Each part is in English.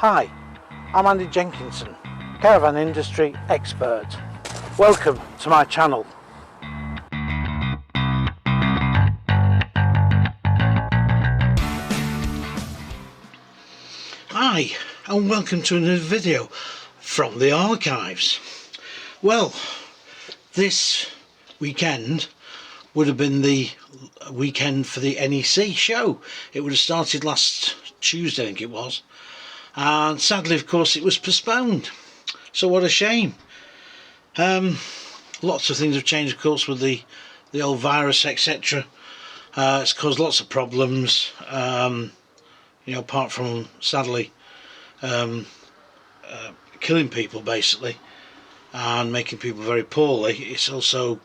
Hi, I'm Andy Jenkinson, Caravan Industry Expert. Welcome to my channel. Hi, and welcome to another video from the archives. Well, this weekend would have been the weekend for the NEC Show. It would have started last Tuesday, I think it was, and sadly, of course, it was postponed. So what a shame. Lots of things have changed, of course, with the old virus, etc. It's caused lots of problems. Apart from sadly killing people basically and making people very poorly, it's also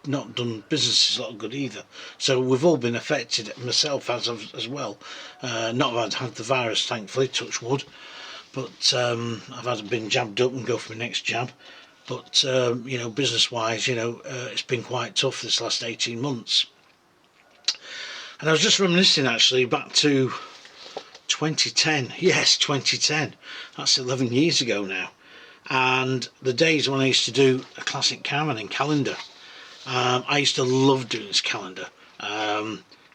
not done businesses a lot of good either. So we've all been affected, myself as well. Not that I've had the virus, thankfully, touch wood, but I've been jabbed up and go for my next jab. But business wise, it's been quite tough this last 18 months. And I was just reminiscing actually back to 2010. Yes, 2010. That's 11 years ago now. And the days when I used to do a classic caravan calendar. I used to love doing this calendar.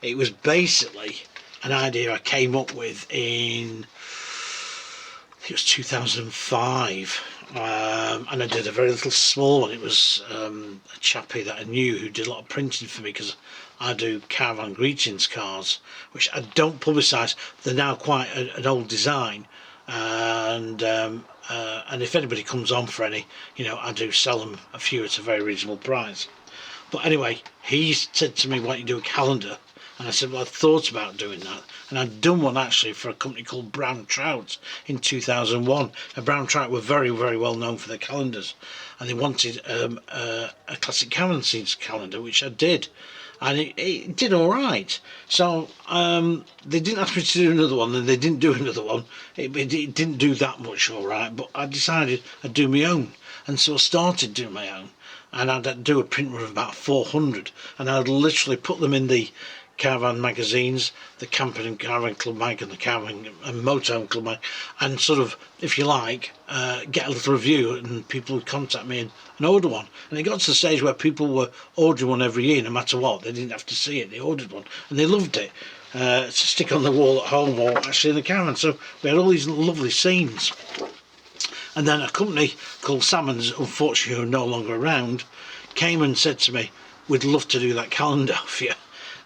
It was basically an idea I came up with in, I think it was 2005. And I did a very little small one. It was a chappie that I knew who did a lot of printing for me, because I do Caravan greetings cards, which I don't publicise. They're now quite an old design, and if anybody comes on for any, I do sell them a few at a very reasonable price. But anyway, he said to me, why don't you do a calendar? And I said, well, I thought about doing that. And I'd done one actually for a company called Brown Trout in 2001. And Brown Trout were very, very well known for their calendars. And they wanted a classic caravan seeds calendar, which I did. And it did all right. So they didn't ask me to do another one, and they didn't do another one. It didn't do that much all right, but I decided I'd do my own. And so I started doing my own. And I'd do a print run of about 400. And I'd literally put them in the Caravan magazines, the Camping and Caravan Club mag and the Caravan and Motorhome Club mag, and sort of, if you like, get a little review, and people would contact me and order one. And it got to the stage where people were ordering one every year, no matter what. They didn't have to see it, they ordered one, and they loved it to stick on the wall at home or actually in the caravan. So we had all these lovely scenes. And then a company called Salmon's, unfortunately who are no longer around, came and said to me, we'd love to do that calendar for you.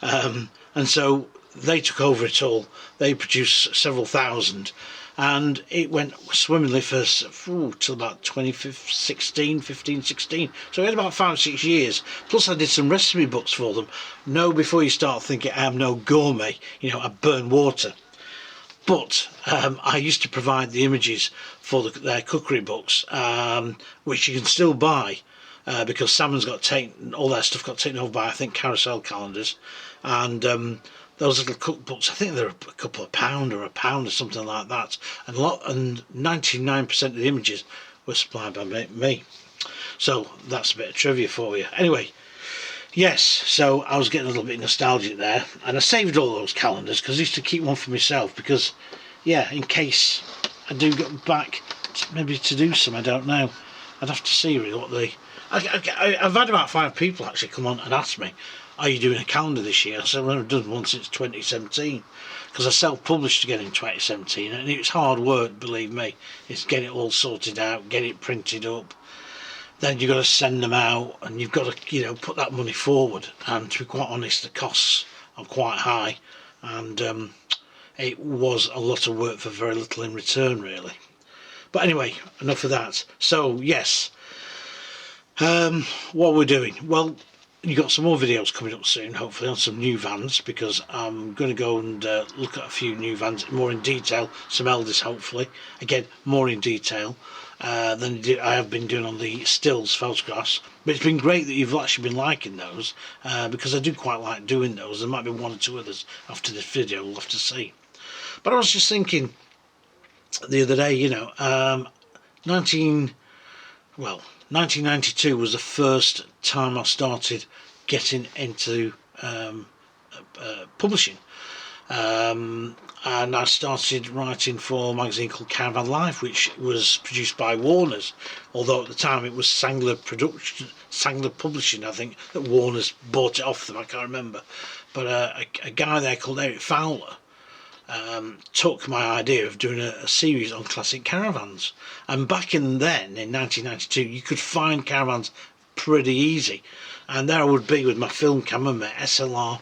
And so they took over it all. They produced several thousand, and it went swimmingly for till about 15, 16. So we had about 5 or 6 years. Plus I did some recipe books for them. Know before you start thinking I am no gourmet, I burn water. But I used to provide the images for their cookery books, which you can still buy. Because Salmon's got taken, all their stuff got taken over by, I think, Carousel calendars, and those little cookbooks, I think they're a couple of £1 or £1 or something like that, and 99% of the images were supplied by me. So that's a bit of trivia for you. Anyway, yes, so I was getting a little bit nostalgic there, and I saved all those calendars because I used to keep one for myself, because, yeah, in case I do get back maybe to do some, I don't know. I'd have to see really what they... I've had about 5 people actually come on and ask me, are you doing a calendar this year? I said, well, I've done one since 2017, because I self-published again in 2017, and it's hard work, believe me. It's get it all sorted out, get it printed up, then you've got to send them out, and you've got to put that money forward, and to be quite honest, the costs are quite high, and it was a lot of work for very little in return really. But anyway, enough of that. So yes, what we're doing, well, you've got some more videos coming up soon, hopefully on some new vans, because I'm going to go and look at a few new vans more in detail, some elders hopefully, again more in detail than I have been doing on the stills photographs. But it's been great that you've actually been liking those, because I do quite like doing those. There might be 1 or 2 others after this video, we'll have to see. But I was just thinking the other day, 1992 was the first time I started getting into publishing, And I started writing for a magazine called Caravan Life, which was produced by Warner's, although at the time it was Sangler Publishing, I think, that Warner's bought it off them, I can't remember. But a guy there called Eric Fowler took my idea of doing a series on classic caravans. And back in 1992, you could find caravans pretty easy. And there I would be with my film camera, my SLR,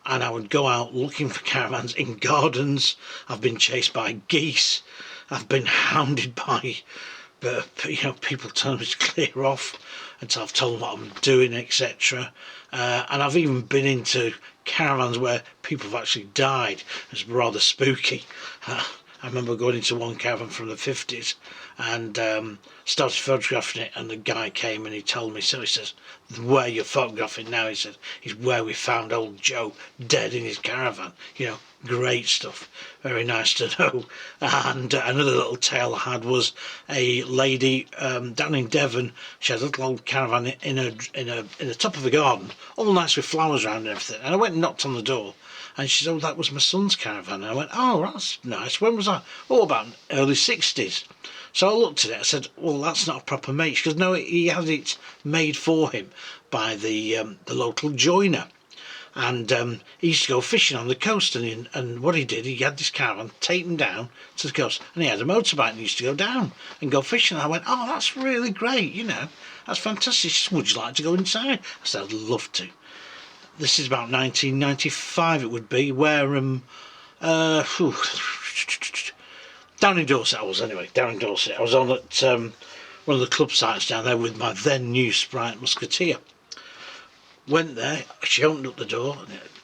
and I would go out looking for caravans in gardens. I've been chased by geese. I've been hounded by people telling me to clear off until I've told them what I'm doing, etc. And I've even been into caravans where people have actually died. It's rather spooky. I remember going into one caravan from the 50s and started photographing it, and the guy came and he told me, so he says, where you're photographing now, he said, is where we found old Joe dead in his caravan. Great stuff, very nice to know. And another little tale I had was a lady down in Devon. She had a little old caravan in the top of a garden, all nice with flowers around and everything. And I went and knocked on the door, and she said, oh, that was my son's caravan. And I went, oh, that's nice. When was that? Oh, about early 60s. So I looked at it, I said, well, that's not a proper mate. She goes, no, he had it made for him by the local joiner. And he used to go fishing on the coast, and what he did, he had this caravan taken down to the coast, and he had a motorbike and he used to go down and go fishing. And I went, oh, that's really great, that's fantastic. She said, would you like to go inside? I said, I'd love to. This is about 1995 it would be, where down in Dorset I was anyway, down in Dorset. I was on at one of the club sites down there with my then new Sprite Musketeer. Went there, she opened up the door,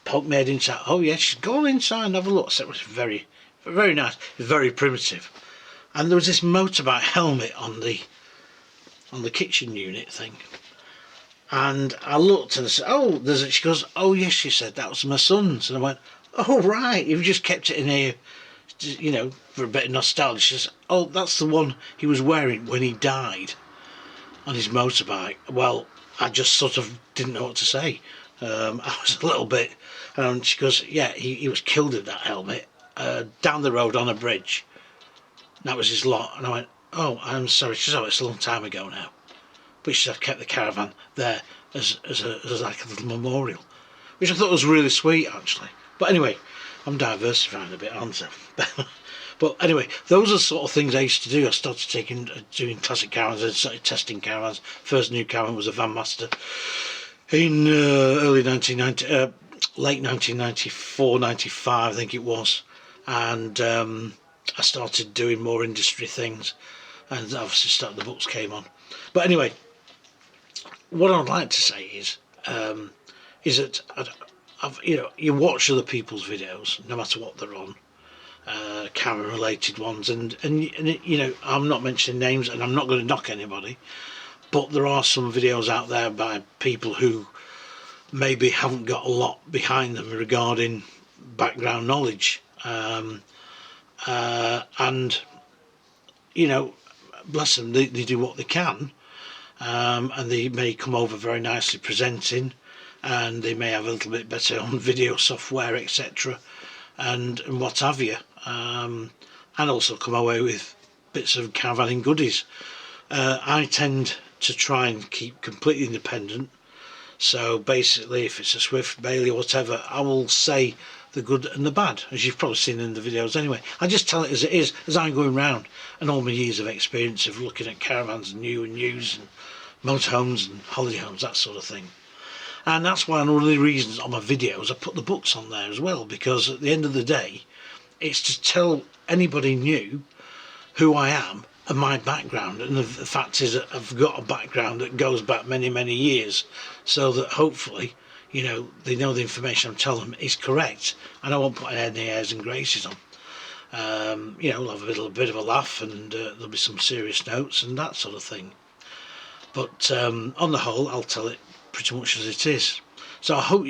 poked my head inside. Oh yes, she'd go inside and have a look. So it was very, very nice, very primitive. And there was this motorbike helmet on the kitchen unit thing. And I looked and I said, oh, she goes, oh yes, she said, that was my son's. And I went, oh right, you've just kept it in here, for a bit of nostalgia. She says, oh, that's the one he was wearing when he died on his motorbike. Well, I just sort of didn't know what to say. I was a little bit, and she goes, yeah, he was killed in that helmet down the road on a bridge. That was his lot. And I went, oh, I'm sorry. She said, oh, it's a long time ago now. But she said, I've kept the caravan there as like a little memorial, which I thought was really sweet, actually. But anyway, I'm diversifying a bit, aren't I? But anyway, those are the sort of things I used to do. I started doing classic caravans, I started testing caravans. First new caravan was a Van Master in late 1994, 95, I think it was. And I started doing more industry things, and obviously the books came on. But anyway, what I'd like to say is that you watch other people's videos, no matter what they're on. Caravan related ones, and I'm not mentioning names and I'm not going to knock anybody, but there are some videos out there by people who maybe haven't got a lot behind them regarding background knowledge, and bless them, they do what they can, and they may come over very nicely presenting, and they may have a little bit better on video software, etc., and what have you, and also come away with bits of caravanning goodies. I tend to try and keep completely independent, so basically if it's a Swift, Bailey or whatever, I will say the good and the bad, as you've probably seen in the videos anyway. I just tell it as it is, as I'm going round, and all my years of experience of looking at caravans and new and used and motorhomes and holiday homes, that sort of thing. And that's why one of the reasons on my videos I put the books on there as well, because at the end of the day it's to tell anybody new who I am and my background, and the fact is that I've got a background that goes back many, many years, so that hopefully they know the information I'm telling them is correct, and I won't put any airs and graces on. We'll have a bit of a laugh, and there'll be some serious notes and that sort of thing, but on the whole I'll tell it pretty much as it is. So I hope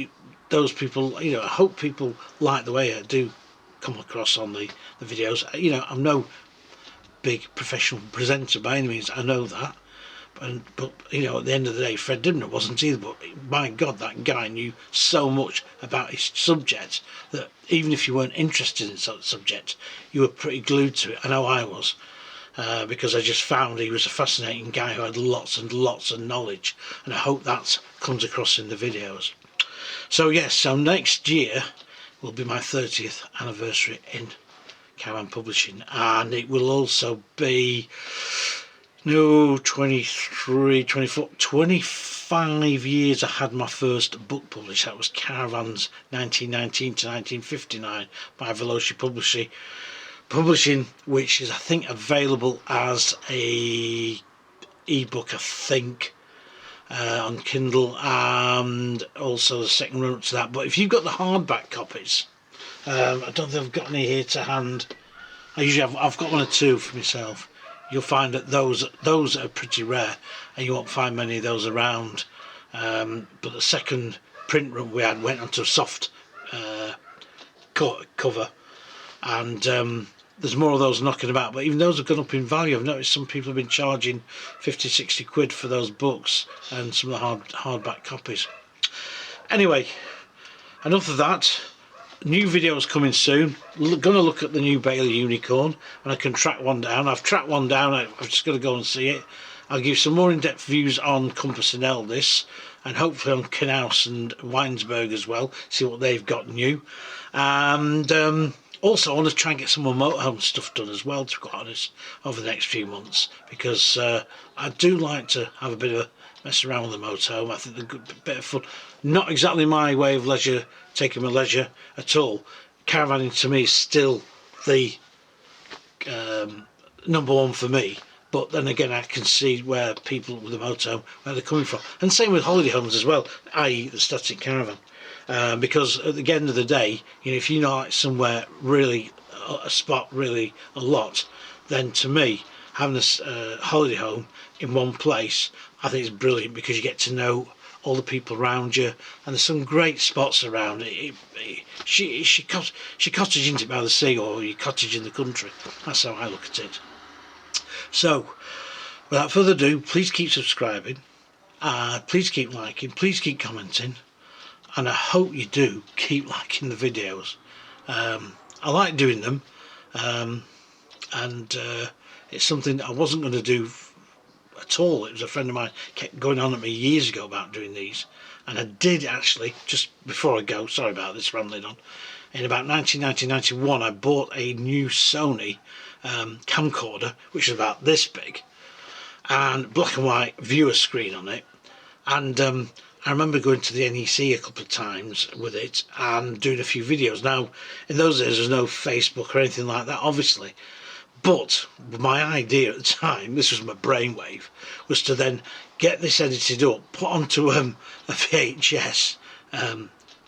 those people, I hope people like the way I do come across on the videos. I'm no big professional presenter by any means, I know that, But you know, at the end of the day, Fred Dimner wasn't either. But my God, that guy knew so much about his subject that even if you weren't interested in such subject, you were pretty glued to it. I know I was, because I just found he was a fascinating guy who had lots and lots of knowledge, and I hope that comes across in the videos. So yes, so next year will be my 30th anniversary in Caravan Publishing, and it will also be 23, 24, 25 years I had my first book published. That was Caravans 1919 to 1959 by Veloci Publishing, which is I think available as a ebook, I think, on Kindle, and also the second run up to that. But if you've got the hardback copies, I don't think I've got any here to hand. I've got one or two for myself. You'll find that those are pretty rare, and you won't find many of those around. But the second print run we had went onto a soft cover, and there's more of those knocking about. But even those have gone up in value. I've noticed some people have been charging 50, 60 quid for those books and some of the hardback copies. Anyway, enough of that. New videos coming soon. Gonna look at the new Bailey Unicorn, and I can track one down. I've tracked one down. I've just got to go and see it. I'll give some more in-depth views on Compass and Eldis, and hopefully on Knaus and Weinsberg as well. See what they've got new, and also I want to try and get some more motorhome stuff done as well, to be quite honest, over the next few months, because I do like to have a bit of a mess around with the motorhome. I think they're a bit of fun. Not exactly my way of leisure, taking my leisure at all. Caravanning to me is still the number one for me, but then again I can see where people with the motorhome, where they're coming from, and same with holiday homes as well, i.e. the static caravan, because at the end of the day, you know, if you like somewhere really, a spot really a lot, then to me having a holiday home in one place I think is brilliant, because you get to know all the people around you, and there's some great spots around. She cottage into by the sea, or you cottage in the country. That's how I look at it. So without further ado, please keep subscribing, please keep liking, please keep commenting, and I hope you do keep liking the videos. I like doing them, and it's something I wasn't going to do at all. It was a friend of mine kept going on at me years ago about doing these, and I did actually, just before I go, sorry about this rambling on, in about 1991 I bought a new Sony camcorder, which is about this big, and black and white viewer screen on it, and I remember going to the NEC a couple of times with it and doing a few videos. Now in those days there was no Facebook or anything like that, obviously. But my idea at the time, this was my brainwave, was to then get this edited up, put onto a VHS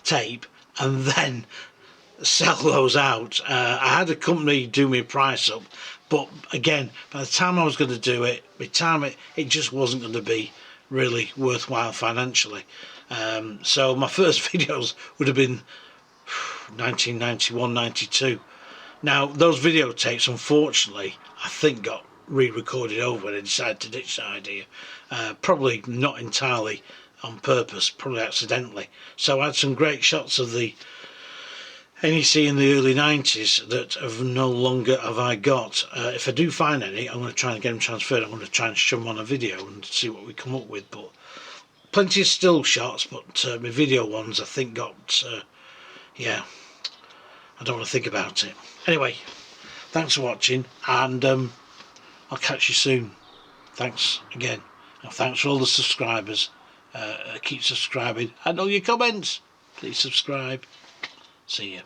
tape, and then sell those out. I had a company do me a price up, but again, by the time I was going to do it, it just wasn't going to be really worthwhile financially. So my first videos would have been 1991, 92. Now those videotapes, unfortunately, I think got re-recorded over when I decided to ditch that idea. Probably not entirely on purpose, probably accidentally. So I had some great shots of the NEC in the early 90s that have no longer have I got. If I do find any, I'm going to try and get them transferred. I'm going to try and show them on a video and see what we come up with. But plenty of still shots, but my video ones I think got, yeah, I don't want to think about it. Anyway, thanks for watching, and I'll catch you soon. Thanks again, and thanks for all the subscribers. Keep subscribing, and all your comments. Please subscribe. See you.